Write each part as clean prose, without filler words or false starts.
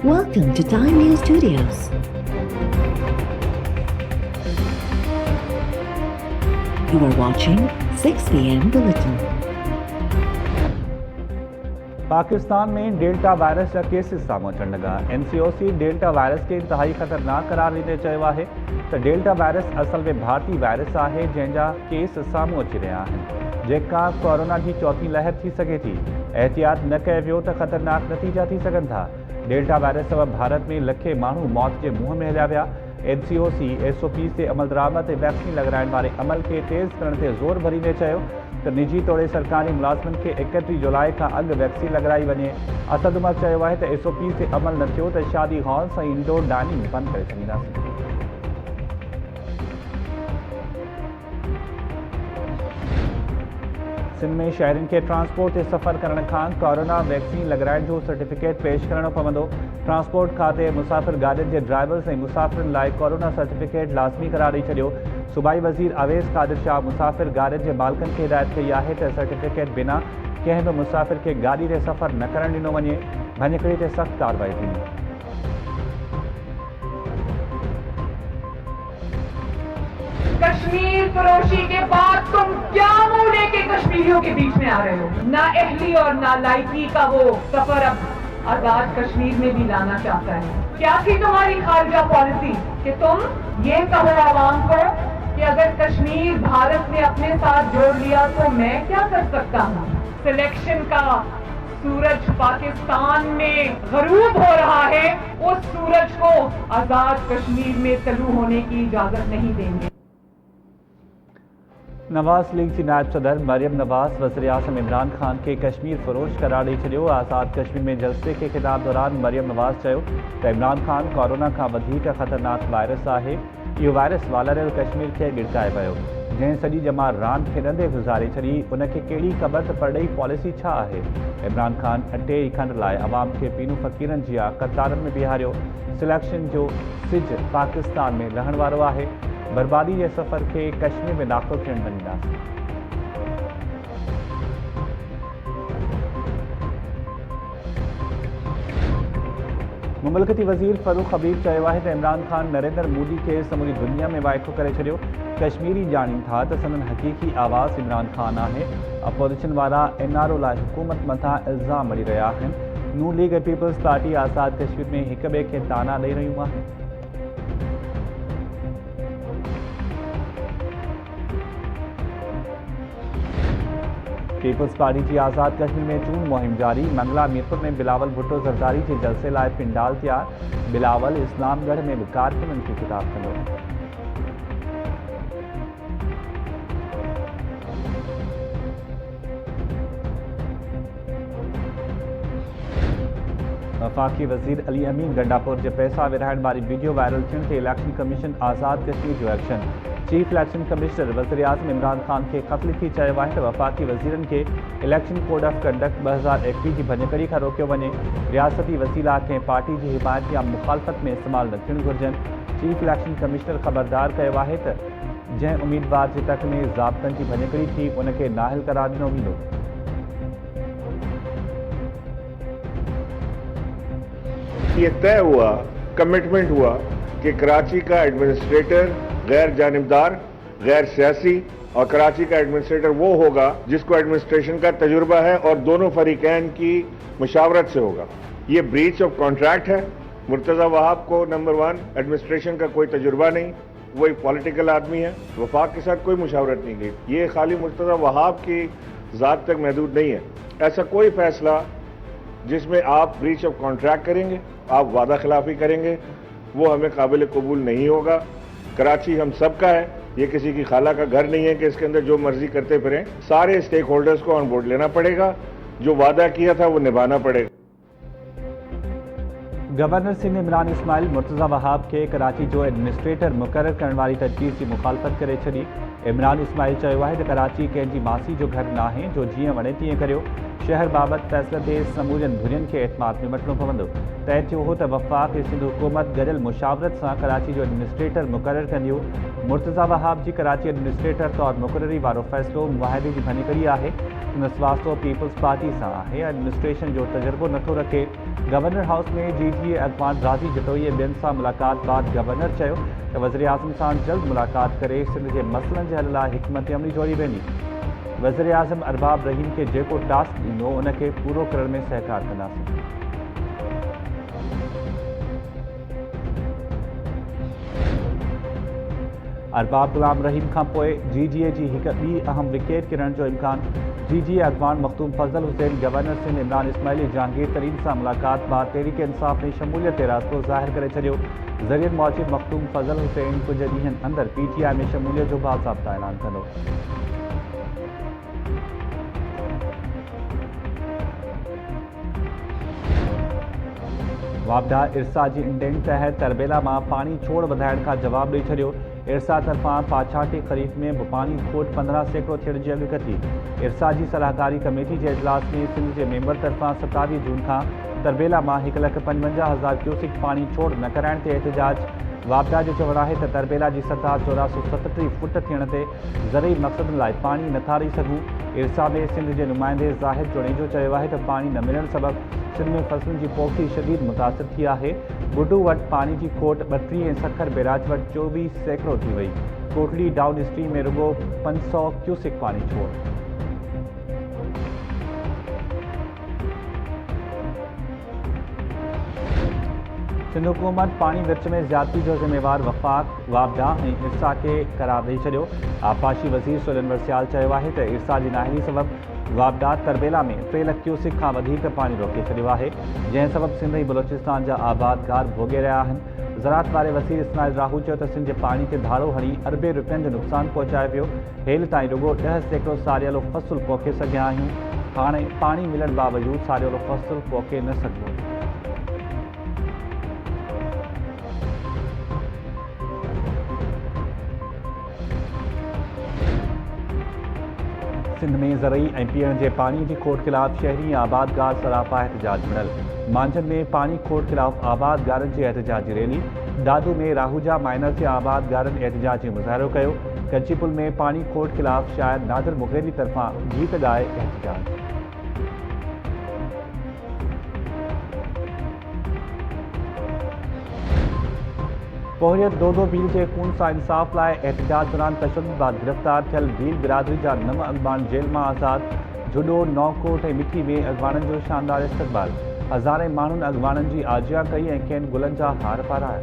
Welcome to Time News Studios. You are watching 6 p.m. Bulletin. Pakistan में delta virus जा cases साम्हूं अचण लॻा। NCOC डेल्टा वायरस खे इंतहाई ख़तरनाक करार ॾींदे चयो आहे त डेल्टा वायरस असल में भारतीय वायरस आहे जंहिंजा केस साम्हूं अची रहिया आहिनि, जेका कोरोना जी चौथी लहर थी सघे थी। एहतियात न कयो वियो त ख़तरनाक नतीजा थी सघनि था। डेल्टा वायरस सबबि भारत में लखे माण्हू मौत जे मुंहं में हलिया विया। NCOC SOP ते अमल दरामद ऐं वैक्सीन लॻाइण वारे अमल खे तेज़ करण ते ज़ोर भरींदे चयो त निजी तौर सरकारी मुलाज़िमनि खे 31 जुलाई खां अॻु वैक्सीन लॻाई वञे। असद उमर चयो आहे त SOP ते अमल न थियो त शादी हॉल्स ऐं इंडोर डाइनिंग बंदि करे छॾींदासीं। सिंध में शहरनि खे ट्रांसपोर्ट ते सफ़र करण खां कोरोना वैक्सीन लॻाइण जो सर्टिफिकेट पेश करणो पवंदो। ट्रांसपोर्ट खाते मुसाफ़िर गाॾियुनि जे ड्राइवर्स ऐं मुसाफ़िरनि लाइ कोरोना सर्टिफिकेट लाज़मी करार ॾेई छॾियो। सूबाई वज़ीर अवेस कादिर शाह मुसाफ़िर गाॾियुनि जे मालिकनि खे हिदायत कई आहे त सर्टिफिकेट बिना कंहिं बि मुसाफ़िर खे गाॾी ते सफ़र न करणु ॾिनो वञे। भञकड़ी ते सख़्त कार्रवाई थींदी। कश्मीर फरोशी के बाद तुम क्या मुंह लेके कश्मीरियों के बीच में आ रहे हो? ना अहली और ना लायकी का वो सफर अब आजाद कश्मीर में भी लाना चाहता है। क्या थी तुम्हारी खारजा पॉलिसी कि तुम ये कहो आवाम को कि अगर कश्मीर भारत ने अपने साथ जोड़ लिया तो मैं क्या कर सकता हूँ? सिलेक्शन का सूरज पाकिस्तान में गरूब हो रहा है, उस सूरज को आजाद कश्मीर में तलू होने की इजाजत नहीं देंगे। नवाज़ लीग की नायब सदर मरियम नवाज़ वज़ीर आज़म इमरान ख़ान के कश्मीर फ़रोश करार ॾेई छॾियो। आज़ाद कश्मीर में जलसे के ख़िताब दौरान मरियम नवाज़ चयो त इमरान ख़ान कोरोना खां वधीक ख़तरनाक वायरस आहे। इहो वायरस वालरियल कश्मीर खे गिड़काए पियो, जंहिं सॼी ॼमा रान खे रंधे गुज़ारे छॾी। उनखे कहिड़ी ख़बर त परॾेही पॉलिसी छा आहे। इमरान ख़ान अटे ई खंड लाइ अवाम खे पीनू फ़क़ीरनि जी कतारनि में बीहारियो। सिलेक्शन जो सिज पाकिस्तान में लहण वारो आहे। बर्बादी के सफ़र के कश्मीर में दाख़िल थियण न ॾींदासीं। मुमलकती वज़ीर फ़रूख़ हबीब चयो आहे त इमरान ख़ान नरेंद्र मोदी के समूरी दुनिया में वाइको करे छॾियो। कश्मीरी ॼाणीनि था त संदन हक़ीक़ी आवाज़ इमरान ख़ान आहे। अपोज़िशन वारा NRO लाइ हुकूमत मथां इल्ज़ाम मड़ी रहिया आहिनि। नून लीग ऐं पीपल्स पार्टी आज़ाद कश्मीर में हिक ॿिए खे ताना ॾेई रहियूं आहिनि। पीपल्स पार्टी की आज़ाद कश्मीर में चूंड मुहिम जारी। मंगला मीरपुर में बिलावल भुट्टो ज़रदारी के जलसे लाइ पिंडाल तैयार। बिलावल इस्लामगढ़ में भी कारकुननि खे ख़िताब कंदो। वफ़ाक़ी वज़ीर अली अमीन गंडापुर जे पैसा विरहाइण वारी वीडियो वायरल थियण ते इलेक्शन कमीशन आज़ाद कश्मीर जो एक्शन। चीफ इलेक्शन कमिश्नर वज़ीर आज़म इमरान ख़ान खे ख़त लिखी चयो आहे त वफ़ाक़ी वज़ीरनि खे इलेक्शन कोड ऑफ कंडक्ट 2021 जी भञकड़ी खां रोकियो वञे। रियासती वसीला कंहिं पार्टी जी हिमायत या मुखालफ़त में इस्तेमालु न थियणु घुरिजनि। चीफ इलेक्शन कमिश्नर ख़बरदार कयो आहे त जंहिं उम्मीदवार जे तक में ज़ाब्तनि जी भञकड़ी थी उनखे नाहिल करार ॾिनो वेंदो। ये तय हुआ, कमिटमेंट हुआ कि कराची का एडमिनिस्ट्रेटर गैर जानिबदार, गैर सियासी और कराची का एडमिनिस्ट्रेटर वो होगा जिसको एडमिनिस्ट्रेशन का तजुर्बा है और दोनों फरीकैन की मुशावरत से होगा। ये ब्रीच ऑफ कॉन्ट्रैक्ट है। मुर्तज़ा वहाब को नंबर 1 एडमिनिस्ट्रेशन का कोई तजुर्बा नहीं, वो एक पॉलिटिकल आदमी है। वफाक के साथ कोई मुशावरत नहीं की। ये खाली मुर्तज़ा वहाब की ज़ात तक महदूद नहीं है। ऐसा कोई फैसला जिसमें आप ब्रीच ऑफ कॉन्ट्रैक्ट करेंगे, आप वादा खिलाफी करेंगे, वो हमें काबिल कबूल नहीं होगा। कराची हम सबका है, ये किसी की खाला का घर नहीं है कि इसके अंदर जो मर्जी करते फिरें। सारे स्टेक होल्डर्स को ऑन बोर्ड लेना पड़ेगा, जो वादा किया था वो निभाना पड़ेगा। गवर्नर सिंध इमरान इस्माइल मुर्तज़ा वहाब के कराची जो एडमिनिस्ट्रेटर मुक़रर करण वारी तजवीज़ की मुखालफ़त करे छॾी। इमरान इस्माइल चयो आहे त कराची कंहिंजी मासी जो घर नाहे जो जीअं वणे तीअं करियो। शहर बाबति फ़ैसिले ते समूरियुनि धुरियुनि खे एतमाद में वठिणो पवंदो। तइ थियो हो त वफ़ाक़ सिंध हुकूमत गॾियल मुशावरत सां कराची जो एडमिनिस्ट्रेटर मुक़ररु कंदियूं। मुर्तज़ा वहाब जी कराची एडमिनिस्ट्रेटर तौरु मुक़ररी वारो फ़ैसिलो मुआहिदे जी भञकड़ी आहे। संदसि वास्तो पीपल्स पार्टी सां आहे। एडमिनिस्ट्रेशन जो तजुर्बो नथो रखे। गवर्नर हाउस में GGA अॻवान राज़ी जतोई ॿियनि सां मुलाक़ात बाद गवर्नर चयो त वज़ीर आज़म सां जल्द मुलाक़ात करे सिंध जे मसइलनि जे हल लाइ हिकमत अमली जोड़ी वेंदी। वज़ीर आज़म अरबाब रहीम खे जेको टास्क ॾींदो उनखे पूरो करण में सहकार कंदासीं। अरबाब गुलाम रहीम खां पोइ GGA जी हिकु ॿी अहम विकेट किरण जो इम्कान। GGA अॻवान मखदूम फज़ल हुसैन गवर्नर सिंध इमरान इस्माइल जहांगीर तरीन सां मुलाक़ात बाद तहरीक इंसाफ़ में शमूलियत ते रास्तो ज़ाहिर करे छॾियो। ज़रियन मौजिब मखदूम फज़ल हुसैन कुछ ॾींहंनि अंदरि PTI में शमूलियत जो बाज़ाब्ता ऐलान कंदो। वापडा इरसा जी इंडेंट तहत तरबेला में पानी छोड़ वधाइण का जवाब ॾेई छॾियो। इरसा तरफ़ां पाछाटी ख़रीद में पानी खोट 15% थियण जी अॻकथी। इरसा जी सलाहकारी कमेटी के इजलास में सिंध के मेंबर तरफ़ां 27 जून का तरबेला में 1,55,000 क्यूसिक पानी छोड़ न कराइण ते एहतजाज। वापडा जो चवण है त तरबेला की सतह 1437 फुट थियण ते ज़रई मक़सदनि लाइ पानी नथा ॾेई सघूं। इरसा में सिंध के नुमाइंदे ज़ाहिर जुनेजो चयो है त पानी न मिलण सबबि सिंध में फसलुनि की पोखी शदीद मुतासिर थी है। बुडू वटि पानी की खोट 32 ऐं सखर बैराज वटि 24% थी वई। कोटली डाउन स्ट्रीम में रुगो 500 क्यूसिक पानी छोड़। सिंध हुकूमत पानी विच में ज्यादती जो ज़िम्मेवार वफ़ाक़ वापडा ऐं इरसा के करार ॾेई छॾियो। आबपाशी वज़ीर सोलन वरसियाल चयो आहे त इरसा जी नाहिली सबबि वापडा तरबेला में 3 लाख क्यूसिक खां वधीक पानी रोके छॾियो आहे, जंहिं सबबि सिंध ऐं बलोचिस्तान जा आबादगार भोॻे रहिया आहिनि। ज़राअत वारे वज़ीर इस्माइल राहू चयो त सिंध जे पानी ते धारो हणी अरबे रुपयनि जो नुक़सान पहुचाए पियो। हेल ताईं रुगो 10% सारियलो फ़सुलु पोखे सघिया आहियूं। हाणे पानी मिलण बावजूदि सारियलो फ़सुलु पोखे न सघिबो। सिंध में ज़रई ऐं पीअण जे पानी की खोट खिलाफ़ शहरी आबादगार सरापा एहतजाज मिलल। मांझन में पानी खोट खिलाफ़ आबादगारनि जी एहतजाजी रैली। दादू में राहूजा माइनर जे आबादगारनि एहतजाजी मुज़ाहिरो कयो। कंचीपुल में पानी खोट खिलाफ़ शायर नादिर मुग़ेरी तरफ़ां गीत ॻाए एहतजाज। पोहरियत दो भील के खून सां इंसाफ़ लाइ एहतजाज दौरान तशद्दुद बाद गिरफ़्तार थियल भील बिरादरी जा 9 अॻवान जेल में आज़ाद। जुडो नौकोट ऐं मिठी में अॻवाननि जो शानदार इस्तक़बाल। हज़ारे माण्हुनि अॻवाननि जी आजिया कई ऐं कंहिं गुलनि जा हार पाराया।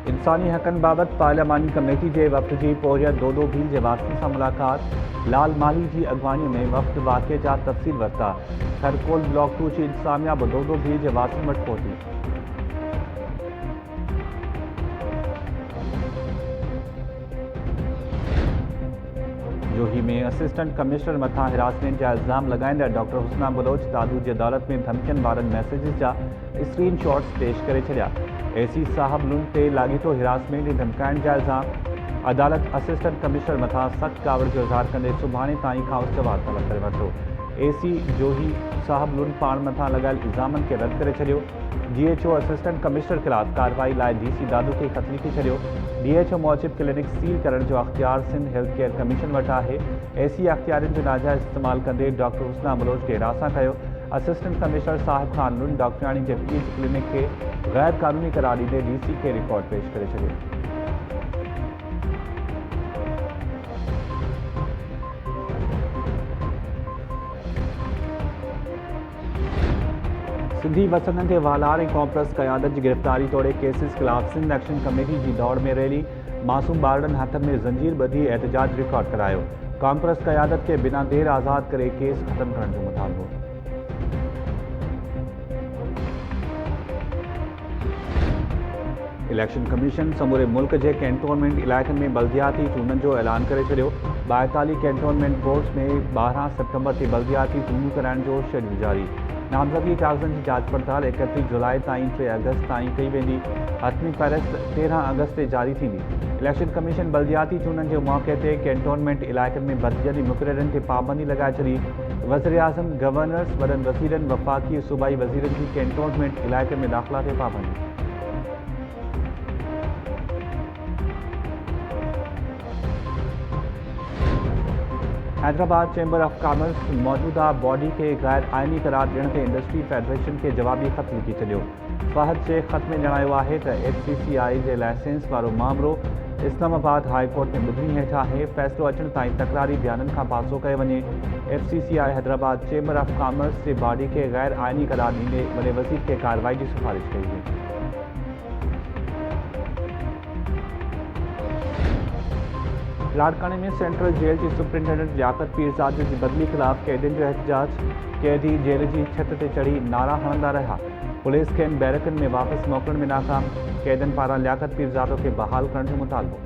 इंसानी हक़नि बाबति पार्लियामानी कमेटी के वफ़द की पोहरियत दो भील के वासियुनि सां मुलाक़ात। लाल माली की अगवानी में वफ़द वाक़े जा तफ़सील वरिता। खरकोल ब्लॉक 2 जी इंतज़ामिया बि दो भील के वासियुनि वटि पहुती। जोही में असिस्टेंट कमिश्नर मथा हिरासमेंट जा इल्ज़ाम लगाईंदड़ डॉक्टर हुस्ना बलोच दादू जी अदालत में धमकियुनि वारनि मैसेजिस जा स्क्रीन शॉट्स पेश करे छॾिया। AC साहब लुन ते लाॻीतो हिरासमेंट ऐं धमकाइण जा इल्ज़ाम। अदालत असिस्टेंट कमिश्नर मथा सख़्त कावड़ जो इज़हार कंदे सुभाणे ताईं खां जवाब तलब करे वरितो। AC जोही साहब लुन पाण मथा लॻायल इल्ज़ामनि खे रद्द करे छॾियो। DHO असिस्टेंट कमिश्नर ख़िलाफ़ कार्रवाई लाइ DC दादू खे ख़त लिखी छॾियो। DHO मूजिब क्लिनिक सील करण जो अख़्तियार सिंध हेल्थ केयर कमीशन वटि आहे। AC अख़्तियारनि जो नाजाइज़ इस्तेमाल कंदे डॉक्टर हुस्ना बलोच खे हिरासत कयो। असिस्टेंट कमिश्नर साहिब खान लुन डॉक्टरानी जे पीएच क्लिनिक के गैर कानूनी करार ॾींदे DC के रिकॉर्ड पेश करे छॾियो। सिंधी वसननि ते वालार ऐं कॉम्प्रेस क़यादत की गिरफ़्तारी तोड़े केसिस ख़िलाफ़ सिंध एक्शन कमेटी की दौड़ में रैली। मासूम ॿारनि हथनि में ज़ंजीर ॿधी एहतजाज रिकॉर्ड करायो। कॉम्प्रेस क़यादत के बिना देर आज़ाद करे केस ख़त्म करण जो मुतालबो। इलेक्शन कमीशन समूरे मुल्क के कैंटोनमेंट इलाक़नि में बल्दियाती चूंडनि जो ऐलान करे छॾियो। 42 कैंटोनमेंट बोर्ड्स में 12 सितंबर ते बल्दियाती चूंडूं कराइण जो शेड्यूल जारी। नामज़दगी कागज़नि जी जांच पड़ताल 31 जुलाई ताईं 3 अगस्त ताईं कई वेंदी। हतमी फ़हरिस्त 13 अगस्त ते जारी थींदी। इलेक्शन कमीशन बल्दियाती चूंडनि जे मौक़े ते कैंटोनमेंट इलाइक़नि में बदिजनी मुक़ररनि ते पाबंदी लॻाए छॾी। वज़ीर आज़म, गवर्नर्स, वॾनि वज़ीरनि, वफ़ाक़ी सूबाई वज़ीरनि जी कैंटोनमेंट इलाइक़नि में दाख़िला ते पाबंदी। हैदराबाद चैम्बर ऑफ कॉमर्स मौजूदा बॉडी के गैर आइनी करार ॾियण ते इंडस्ट्री फेडरेशन के जवाबी ख़त लिखी छॾियो। फ़हद शेख ख़त में ॼणायो आहे त FCCI जे लाइसेंस वारो मामिलो इस्लामाबाद हाई कोर्ट में ॿुधणी हेठि आहे। फ़ैसिलो अचण ताईं तकरारी बयाननि खां पासो कयो वञे। FCCI Hyderabad chamber of commerce J body के गैर आइनी करार ॾींदे वॾे वज़ीर खे कार्रवाई जी सिफारिश कई हुई। लाड़काने में सेंट्रल जेल की सुप्रिंटेंडेंट लियाकत पीरज़ादे की बदली खिलाफ कैदियुनि जो एहतजाज। कैदी जेल की छत ते चढ़ी नारा हणंदा रहा। पुलिस के बैरकनि में वापस मोकिलण में नाकाम। कैदियुनि पारां लियाकत पीरज़ादो के बहाल करण जो मुतालबो।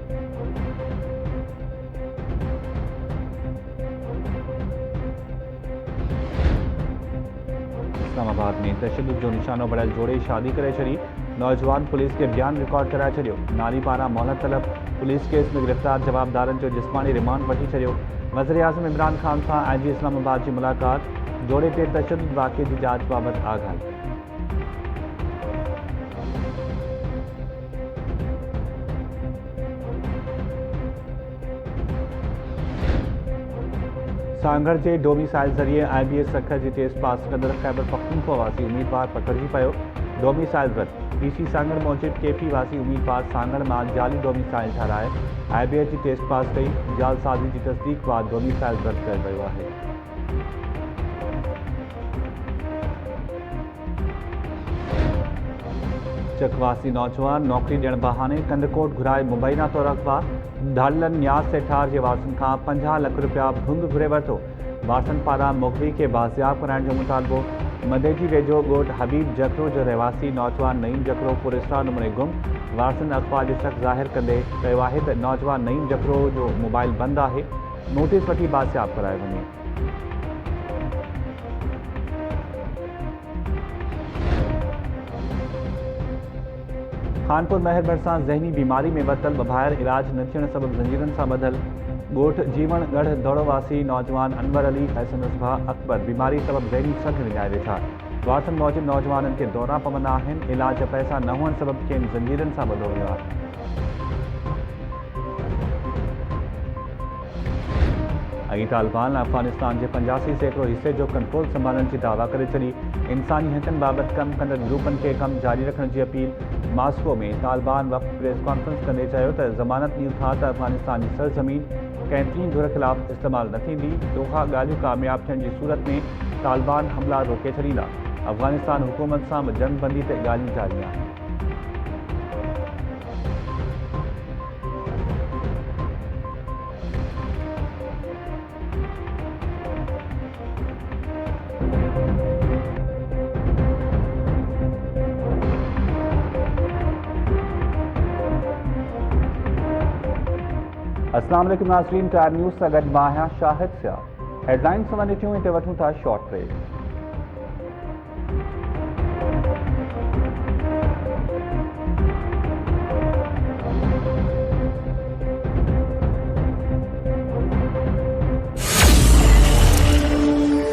इस्लामाबाद में तशद्दुद जो निशानो बणियल जोड़े शादी करे छॾी। नौजवान पुलिस के बयान रिकॉर्ड कराए छॾियो। नारी पारां मोहलत तलब। पुलिस केस में गिरफ़्तार जवाबदारनि जो जिस्मानी रिमांड वठी छॾियो। वज़ीर आज़म इमरान ख़ान सां IG इस्लामाबाद जी मुलाक़ात। जोड़े ते तशद्दुद वाक़े जी जांच बाबति आगाही। सांगड़ के डोमिसाइल ज़रिए IBS अखर जी टेस्ट पास कंदड़ खैबर पख्तूनख्वा वासी उम्मीदवार पकड़जी पियो। डोमिसाइल रद्द। PC सांगड़ मूजिब KP वासी उम्मीदवार सांगड़ में जाली डोमिसाइल ठाराए IBS जी टेस्ट पास कई। जालसाज़ी की तस्दीक बाद डोमिसाइल रद्द कयो वियो आहे। चकवासी नौजवान नौकरी ॾियण बहाने कंदकोट घुराए मुंबई ना तो अगवा। धाड़लन न्यास सेठार के वारसन का 50 लाख रुपया भुंग घुरे वरितो। वारसन पारां मुखबी के बाज़ियाब कराइण जो मुतालबो। मदेजी वेझो ॻोठ हबीब जकरो जो रहवासी नौजवान नईम जकरो पुलिसरा नमूने गुम। वारसन अख़बार जो शक ज़ाहिर कंदे चयो आहे त नौजवान नईम जकरो जो मोबाइल बंदि आहे। नोटिस वठी बाज़ियाब करायो वञे। खानपुर महर भरिसां ज़हनी बीमारी में वतल बभायर इलाज न थियण सबब ज़ंजीरनि सां ॿधल। ॻोठ जीवनगढ़ दौड़वासी नौजवान अनवर अली हसन उसभा अकबर बीमारी सबब ज़हनी सघ विञाए वेठा। वारसन मौजिब नौजवाननि के दौरा पवंदा आहिनि। इलाज जा पैसा न हुअण सबब खेनि ज़ंजीरनि सां ॿधो वियो आहे। ऐं तालिबान अफ़गानिस्तान के 85% हिस्से जो कंट्रोल संभालण की दावा करे छॾी। इंसानी हक़नि बाबति कम कंदड़ ग्रुपनि के कम जारी रखण की अपील। मास्को में तालिबान वफ़्त प्रेस कॉन्फ्रेंस कंदे चयो त ज़मानत ॾियूं था त अफ़गानिस्तान की सरज़मीन कंहिं टी धुर ख़िलाफ़ इस्तेमाल न थींदी। दोहा ॻाल्हियूं कामयाब थियण की सूरत में तालिबान हमला रोके छॾींदा। अफ़गानिस्तान हुकूमत सां जंगबंदी ते ॻाल्हियूं जारी आहिनि। अस्सलाम वालेकुम नाज़रीन, टाइम न्यूज़ सां गॾु मां आहियां शाहिद सिया। हेडलाइन्स वञे थियूं हिते वठूं था शॉर्ट ब्रेक।